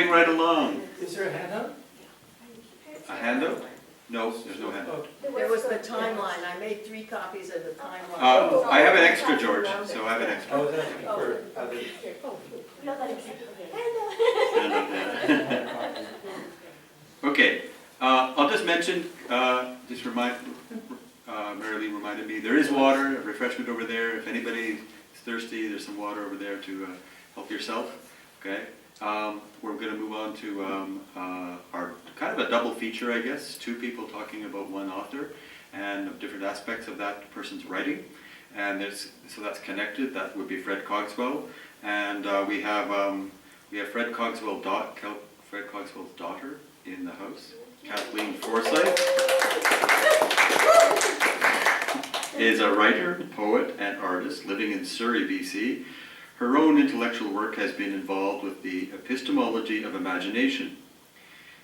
moving right along. Is there a handout? A handout? No, there's no handout. There was the timeline. I made 3 copies of the timeline. I have an extra, George, so I have an extra. I was asking for others. Okay, I'll just mention, Marilee reminded me, there is water, refreshment over there. If anybody is thirsty, there's some water over there to help yourself, okay? We're going to move on to our kind of a double feature, I guess. 2 people talking about one author and different aspects of that person's writing. And so that's connected. That would be Fred Cogswell. And we have Fred Cogswell's daughter in the house, Kathleen Forsythe. Is a writer, poet, and artist living in Surrey, BC. Her own intellectual work has been involved with the epistemology of imagination.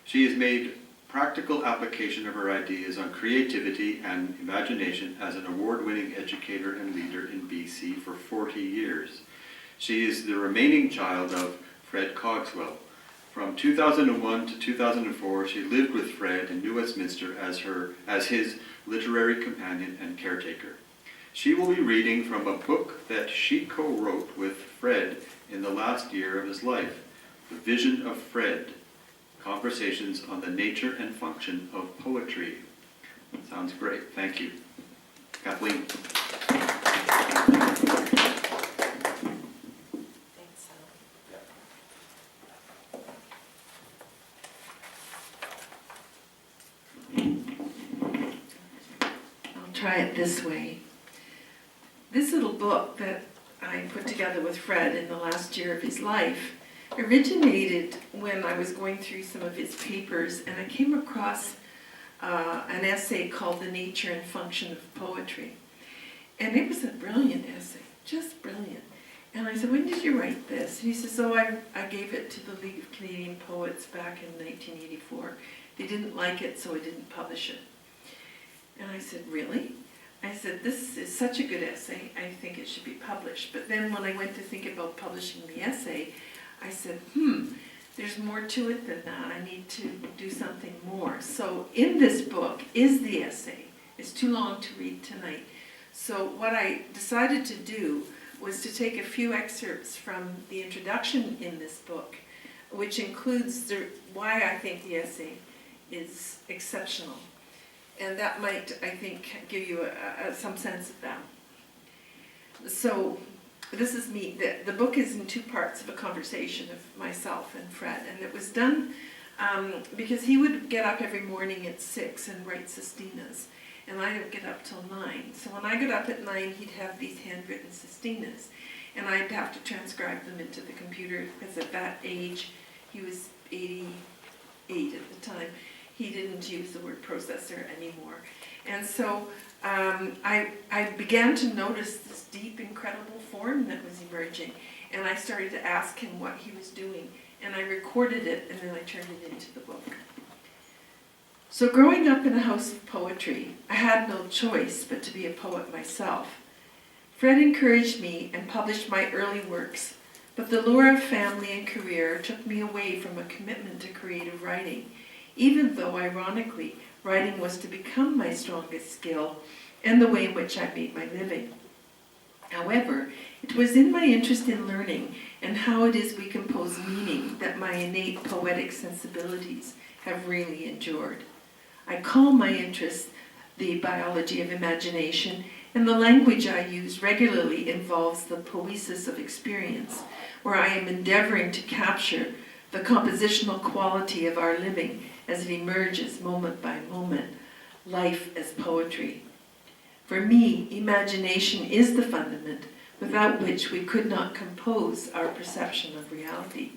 She has made practical application of her ideas on creativity and imagination as an award-winning educator and leader in BC for 40 years. She is the remaining child of Fred Cogswell. From 2001 to 2004, she lived with Fred in New Westminster as his literary companion and caretaker. She will be reading from a book that she co-wrote with Fred in the last year of his life, The Vision of Fred, Conversations on the Nature and Function of Poetry. Sounds great. Thank you. Kathleen. Try it this way. This little book that I put together with Fred in the last year of his life originated when I was going through some of his papers, and I came across an essay called The Nature and Function of Poetry. And it was a brilliant essay, just brilliant. And I said, when did you write this? And he says, oh, I gave it to the League of Canadian Poets back in 1984. They didn't like it, so I didn't publish it. And I said, really? I said, this is such a good essay, I think it should be published. But then when I went to think about publishing the essay, I said, there's more to it than that. I need to do something more. So in this book is the essay. It's too long to read tonight. So what I decided to do was to take a few excerpts from the introduction in this book, which includes why I think the essay is exceptional. And that might, I think, give you some sense of that. So this is me. The book is in 2 parts of a conversation of myself and Fred. And it was done because he would get up every morning at 6 and write sestinas. And I didn't get up till 9. So when I got up at 9, he'd have these handwritten sestinas. And I'd have to transcribe them into the computer because at that age, he was 88 at the time. He didn't use the word processor anymore. And so I began to notice this deep, incredible form that was emerging. And I started to ask him what he was doing. And I recorded it, and then I turned it into the book. So growing up in a house of poetry, I had no choice but to be a poet myself. Fred encouraged me and published my early works, but the lure of family and career took me away from a commitment to creative writing, even though, ironically, writing was to become my strongest skill and the way in which I made my living. However, it was in my interest in learning and how it is we compose meaning that my innate poetic sensibilities have really endured. I call my interest the biology of imagination, and the language I use regularly involves the poesis of experience, where I am endeavoring to capture the compositional quality of our living as it emerges moment by moment, life as poetry. For me, imagination is the fundament without which we could not compose our perception of reality.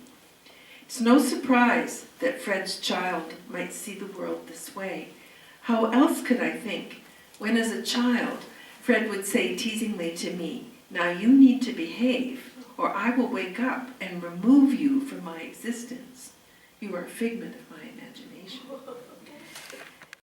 It's no surprise that Fred's child might see the world this way. How else could I think when, as a child, Fred would say teasingly to me, "Now you need to behave, or I will wake up and remove you from my existence. You are a figment of my imagination."